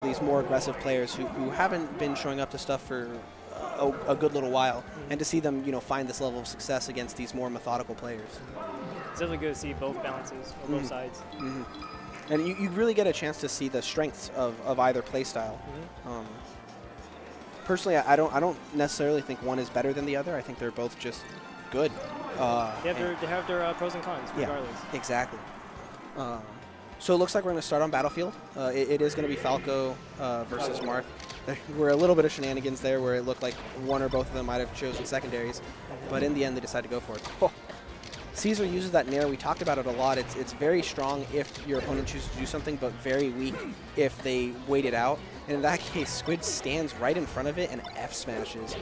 these more aggressive players who haven't been showing up to stuff for a good little while, and to see them, find this level of success against these more methodical players. It's definitely good to see both balances on both sides. And you really get a chance to see the strengths of either play style. Personally, I don't necessarily think one is better than the other. I think they're both just good. They have their pros and cons, regardless. Yeah, exactly. So it looks like we're going to start on Battlefield. It is going to be Falco versus Marth. There were a little bit of shenanigans there where it looked like one or both of them might have chosen secondaries, but in the end they decided to go for it. Oh. Cesar uses that nair. We talked about it a lot. It's very strong if your opponent chooses to do something, but very weak if they wait it out. And in that case, Squid stands right in front of it and F smashes.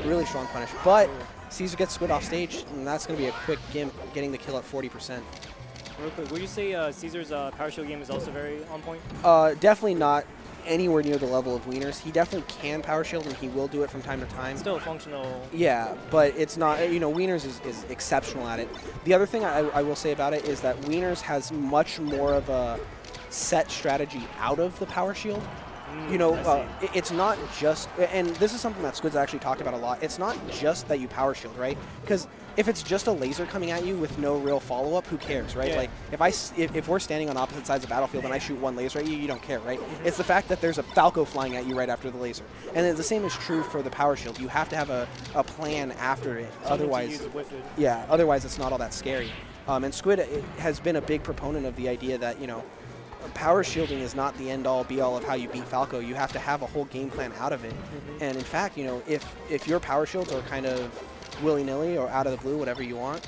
Really strong punish. But Cesar gets Squid off stage, and that's going to be a quick gimp, getting the kill at 40%. Real quick, would you say Cesar's power shield game is also very on point? Definitely not anywhere near the level of Wieners. He definitely can power shield, and he will do it from time to time. Still functional. Yeah, but it's not, Wieners is exceptional at it. The other thing I will say about it is that Wieners has much more of a set strategy out of the power shield. It's not just, and this is something that Squid's actually talked about a lot, it's not just that you power shield, right? Because if it's just a laser coming at you with no real follow-up, who cares, right? Yeah. Like, if we're standing on opposite sides of the battlefield and I shoot one laser at you, you don't care, right? It's the fact that there's a Falco flying at you right after the laser. And then the same is true for the power shield. You have to have a plan after it. Otherwise, otherwise it's not all that scary. And Squid has been a big proponent of the idea that, power shielding is not the end-all, be-all of how you beat Falco. You have to have a whole game plan out of it. And in fact, if your power shields are kind of willy-nilly or out of the blue, whatever you want,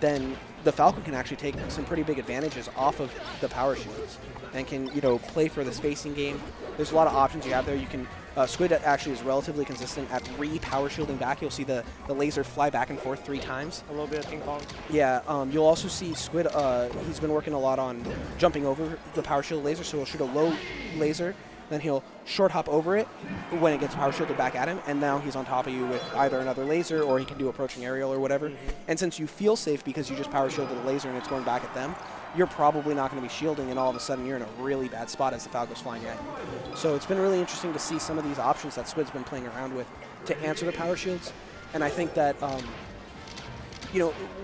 then the Falco can actually take some pretty big advantages off of the power shields and can, play for the spacing game. There's a lot of options you have there. You can Squid actually is relatively consistent at re-power shielding back. You'll see the laser fly back and forth 3 times. A little bit of ping pong. Yeah, you'll also see Squid, he's been working a lot on jumping over the power shield laser, so he'll shoot a low laser, then he'll short hop over it when it gets power shielded back at him, and now he's on top of you with either another laser or he can do approaching aerial or whatever. And since you feel safe because you just power shielded a laser and it's going back at them, you're probably not going to be shielding, and all of a sudden you're in a really bad spot as the Falco's flying at you. So it's been really interesting to see some of these options that Squid's been playing around with to answer the power shields. And I think that,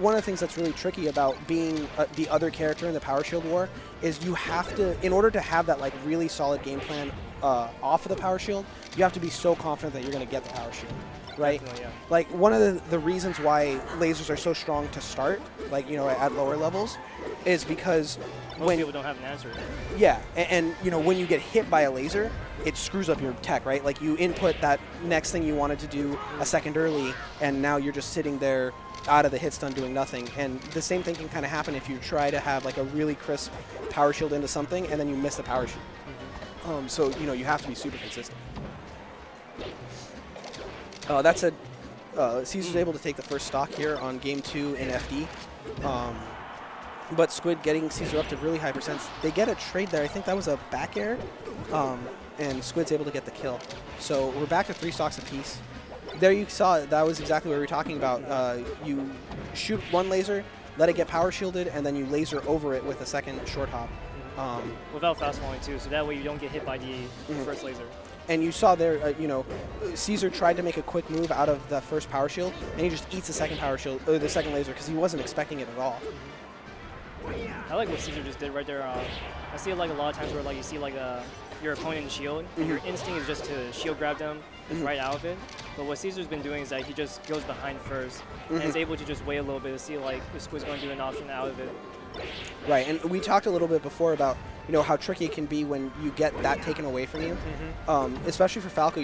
one of the things that's really tricky about being the other character in the power shield war is you have to, in order to have that like really solid game plan off of the power shield, you have to be so confident that you're going to get the power shield. Right? Yeah. Like, one of the reasons why lasers are so strong to start, like, at lower levels, is because most people don't have an answer. Yeah, and when you get hit by a laser, it screws up your tech, right? Like, you input that next thing you wanted to do a second early, and now you're just sitting there out of the hit stun doing nothing. And the same thing can kind of happen if you try to have, like, a really crisp power shield into something, and then you miss the power shield. So, you have to be super consistent. That said, Cesar's able to take the first stock here on game 2 in FD. But Squid getting Cesar up to really high percents. They get a trade there. I think that was a back air. And Squid's able to get the kill. So we're back to 3 stocks apiece. There you saw, that was exactly what we were talking about. You shoot one laser, let it get power shielded, and then you laser over it with a second short hop. Without fast falling too, so that way you don't get hit by the first laser. And you saw there, Cesar tried to make a quick move out of the first power shield, and he just eats the second power shield, or the second laser, because he wasn't expecting it at all. I like what Cesar just did right there. I see it like a lot of times where like you see like your opponent shield, and your instinct is just to shield grab them right out of it. But what Cesar's been doing is that he just goes behind first, and is able to just wait a little bit to see like if Squid's going to do an option out of it. Right, and we talked a little bit before about how tricky it can be when you get that taken away from you. Especially for Falco,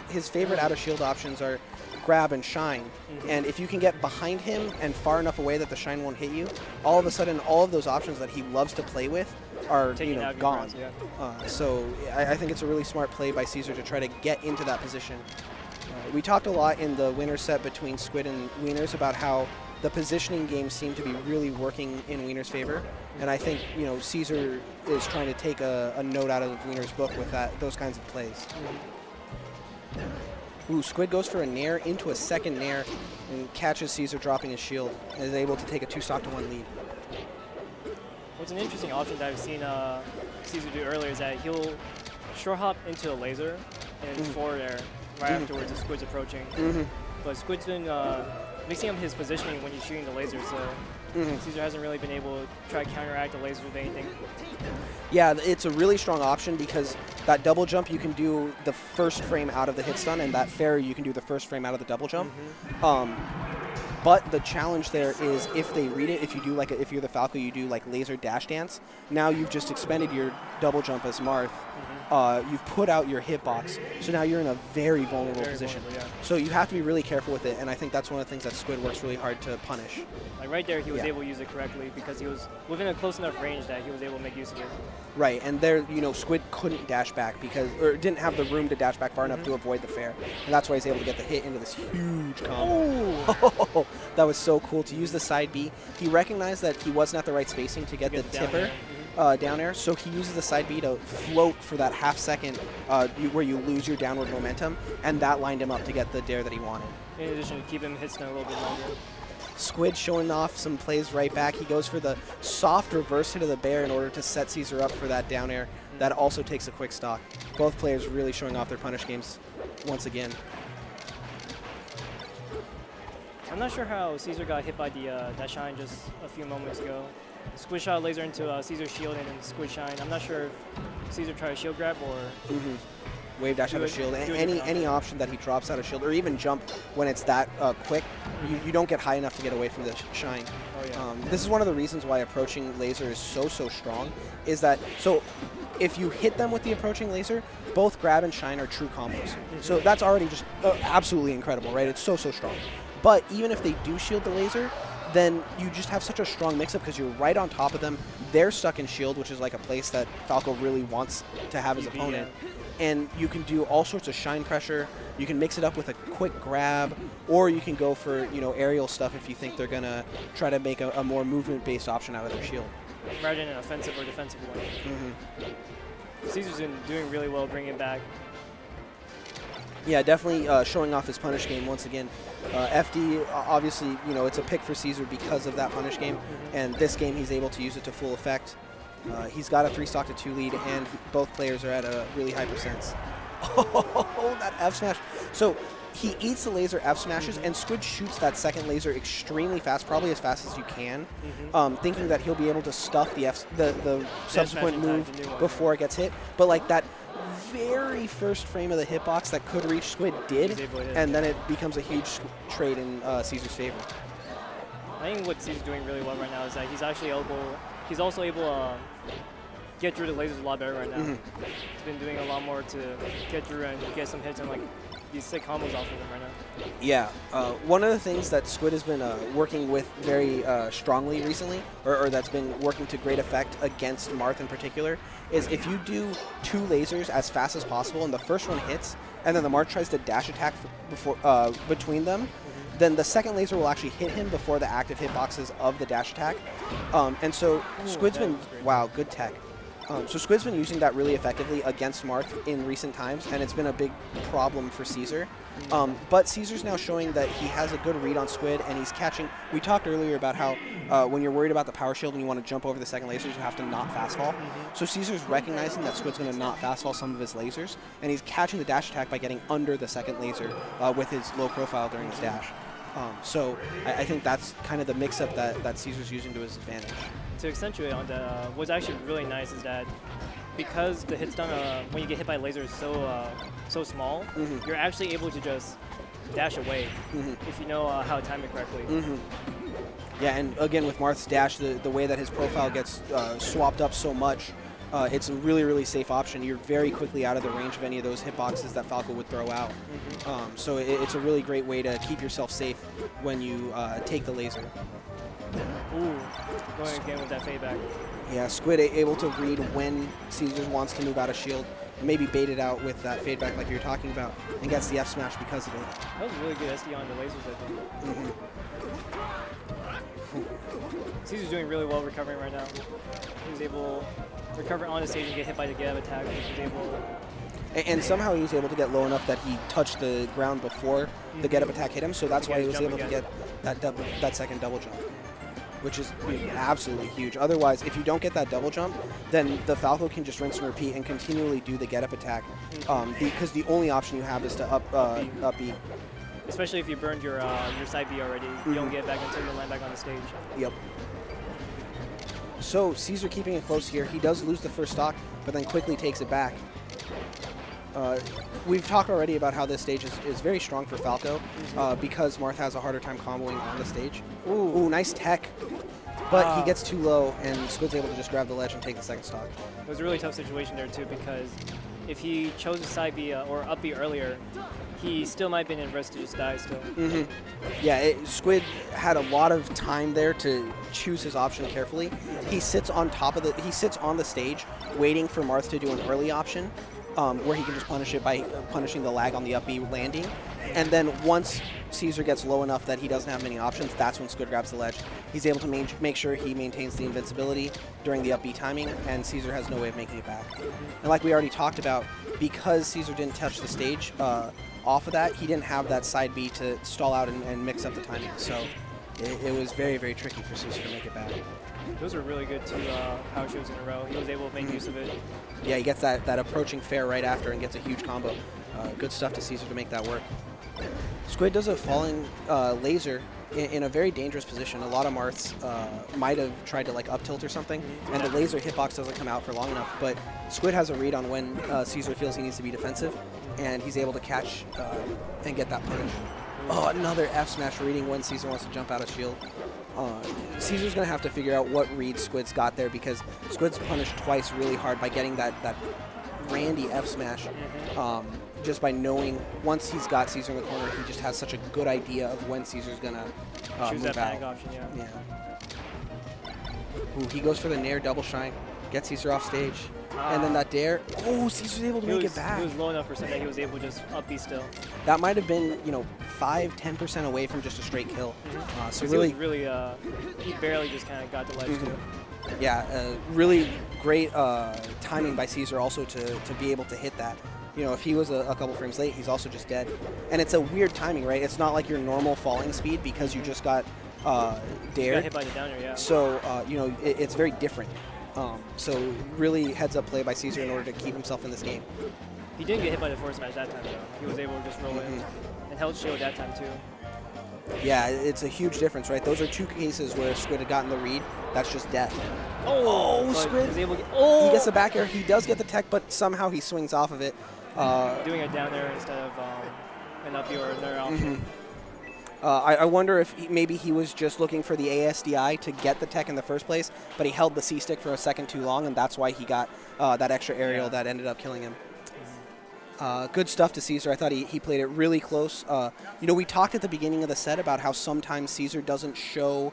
his favorite out of shield options are grab and shine. And if you can get behind him and far enough away that the shine won't hit you, all of a sudden all of those options that he loves to play with are gone. So I think it's a really smart play by Cesar to try to get into that position. We talked a lot in the winner set between Squid and Wieners about how the positioning games seem to be really working in Wiener's favor, and I think Cesar is trying to take a note out of Wiener's book with those kinds of plays. Ooh, Squid goes for a nair into a second nair and catches Cesar dropping his shield and is able to take a 2-stock to 1 lead. What's an interesting option that I've seen Cesar do earlier is that he'll short hop into the laser and forward air right afterwards as Squid's approaching. But Squid's been mixing up his positioning when he's shooting the laser, so Cesar hasn't really been able to try to counteract the lasers with anything. Yeah, it's a really strong option because that double jump you can do the first frame out of the hit stun, and that fair you can do the first frame out of the double jump. But the challenge there is if they read it, if you do like if you're the Falco, you do like laser dash dance. Now you've just expended your double jump as Marth. You've put out your hitbox, so now you're in a very vulnerable position. So you have to be really careful with it, and I think that's one of the things that Squid works really hard to punish. Like right there, he was able to use it correctly because he was within a close enough range that he was able to make use of it. Right, and there, you know, Squid couldn't dash back or didn't have the room to dash back far enough to avoid the fair, and that's why he's able to get the hit into this huge combo. Oh, that was so cool to use the side B. He recognized that he wasn't at the right spacing to get the tipper. Down air, so he uses the side B to float for that half second where you lose your downward momentum, and that lined him up to get the dare that he wanted. In addition to keep him hit stun a little bit longer. Squid showing off some plays right back. He goes for the soft reverse hit of the bear in order to set Cesar up for that down air. That also takes a quick stock. Both players really showing off their punish games once again. I'm not sure how Cesar got hit by the that shine just a few moments ago. Squid shot laser into Cesar's shield and then Squid shine. I'm not sure if Cesar tried a shield grab or wave dash out of shield. Any option that he drops out of shield, or even jump when it's that quick, you don't get high enough to get away from the shine. This is one of the reasons why approaching laser is so strong. Is that so? If you hit them with the approaching laser, both grab and shine are true combos. So that's already just absolutely incredible, right? It's so strong. But even if they do shield the laser, then you just have such a strong mix-up because you're right on top of them. They're stuck in shield, which is like a place that Falco really wants to have his opponent. And you can do all sorts of shine pressure. You can mix it up with a quick grab, or you can go for, you know, aerial stuff if you think they're going to try to make a more movement-based option out of their shield. Rather than an offensive or defensive one. Cesar's been doing really well bringing it back. Yeah, definitely showing off his punish game once again. FD, obviously, you know, it's a pick for Cesar because of that punish game, and this game he's able to use it to full effect. He's got a 3-stock to 2 lead, and both players are at a really high percents. Oh, that F smash. So he eats the laser F smashes, and Squid shoots that second laser extremely fast, probably as fast as you can, thinking that he'll be able to stuff the subsequent move before it gets hit. But like that very first frame of the hitbox that could reach Squid did, and then it becomes a huge trade in Cesar's favor. I think what Cesar's doing really well right now is that he's actually also able to get through the lasers a lot better right now. He's been doing a lot more to get through and get some hits and like these sick combos off of him right now. Yeah, one of the things that Squid has been working with very strongly recently, or that's been working to great effect against Marth in particular, is if you do 2 lasers as fast as possible and the first one hits, and then the Marth tries to dash attack between them, then the second laser will actually hit him before the active hitboxes of the dash attack. And so Squid's been, wow, good tech. So Squid's been using that really effectively against Marth in recent times, and it's been a big problem for Cesar. But Cesar's now showing that he has a good read on Squid, and he's catching. We talked earlier about how when you're worried about the power shield and you want to jump over the second lasers, you have to not fast fall. So Cesar's recognizing that Squid's going to not fast fall some of his lasers, and he's catching the dash attack by getting under the second laser with his low profile during his dash. So I think that's kind of the mix-up that Cesar's using to his advantage. To accentuate on that, what's actually really nice is that because the hit stun when you get hit by laser is so small, you're actually able to just dash away if you know how to time it correctly. Yeah, and again with Marth's dash, the way that his profile gets swapped up so much, it's a really safe option. You're very quickly out of the range of any of those hitboxes that Falco would throw out. So it's a really great way to keep yourself safe when you take the laser. Ooh, going again with that fade back. Yeah, Squid able to read when Cesar wants to move out of shield, maybe bait it out with that fade back like you were talking about, and gets the F smash because of it. That was really good SD on the lasers, I think. Cesar's doing really well recovering right now. He was able to recover on the stage and get hit by the get-up attack. He was able. And somehow he was able to get low enough that he touched the ground before the get-up attack hit him, so that's why he was able to get that second double jump. which is absolutely huge. Otherwise, if you don't get that double jump, then the Falco can just rinse and repeat and continually do the get-up attack, because the only option you have is to up B. Especially if you burned your side B already. You don't get back until you land back on the stage. Yep. So Cesar keeping it close here. He does lose the first stock, but then quickly takes it back. We've talked already about how this stage is very strong for Falco, because Marth has a harder time comboing on the stage. Ooh, nice tech. But he gets too low, and Squid's able to just grab the ledge and take the second stock. It was a really tough situation there, too, because if he chose a side B or up B earlier, he still might have been at risk to just die still. Yeah, Squid had a lot of time there to choose his option carefully. He sits on the stage, waiting for Marth to do an early option, where he can just punish it by punishing the lag on the up B landing. And then once Cesar gets low enough that he doesn't have many options, that's when Squid grabs the ledge. He's able to make sure he maintains the invincibility during the up B timing, and Cesar has no way of making it back. And like we already talked about, because Cesar didn't touch the stage, off of that, he didn't have that side B to stall out and mix up the timing. So it was very, very tricky for Cesar to make it back. Those are really good 2 power shields in a row. He was able to make use of it. Yeah, he gets that approaching fair right after and gets a huge combo. Good stuff to Cesar to make that work. Squid does a falling laser in a very dangerous position. A lot of Marths might have tried to like up tilt or something, and the laser hitbox doesn't come out for long enough. But Squid has a read on when Cesar feels he needs to be defensive, and he's able to catch and get that punish. Oh, another F smash reading when Cesar wants to jump out of shield. Cesar's going to have to figure out what read Squid's got there, because Squid's punished twice really hard by getting that randy F smash. Just by knowing once he's got Cesar in the corner, he just has such a good idea of when Cesar's going to choose move that out. panic option, yeah. Ooh, he goes for the Nair double shine, gets Cesar off stage, and then that dare. Oh, Cesar's able to make it back. He was low enough for that he was able to just up B still. That might have been, 5–10% away from just a straight kill. So really, he barely just kind of got the ledge too. Yeah, really great timing by Cesar also to be able to hit that. If he was a couple frames late, he's also just dead. And it's a weird timing, right? It's not like your normal falling speed because you just got dared. Got hit by the downer, yeah. So, it's very different. So really heads up play by Cesar in order to keep himself in this game. He didn't get hit by the forward smash that time, though. He was able to just roll in and held shield that time, too. Yeah, it's a huge difference, right? Those are 2 cases where Squid had gotten the read. That's just death. Squid! He gets the back air. He does get the tech, but somehow he swings off of it. Doing it down there instead of an up or another option. I wonder if maybe he was just looking for the ASDI to get the tech in the first place, but he held the C-stick for a second too long, and that's why he got that extra aerial that ended up killing him. Good stuff to Cesar. I thought he played it really close. We talked at the beginning of the set about how sometimes Cesar doesn't show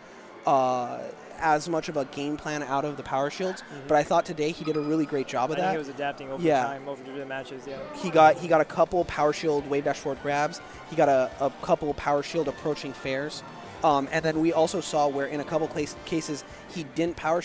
as much of a game plan out of the power shields, but I thought today he did a really great job of that. He was adapting over time, over the matches. Yeah. He got a couple power shield wave dash forward grabs. He got a couple power shield approaching fairs, and then we also saw where in a couple cases he didn't power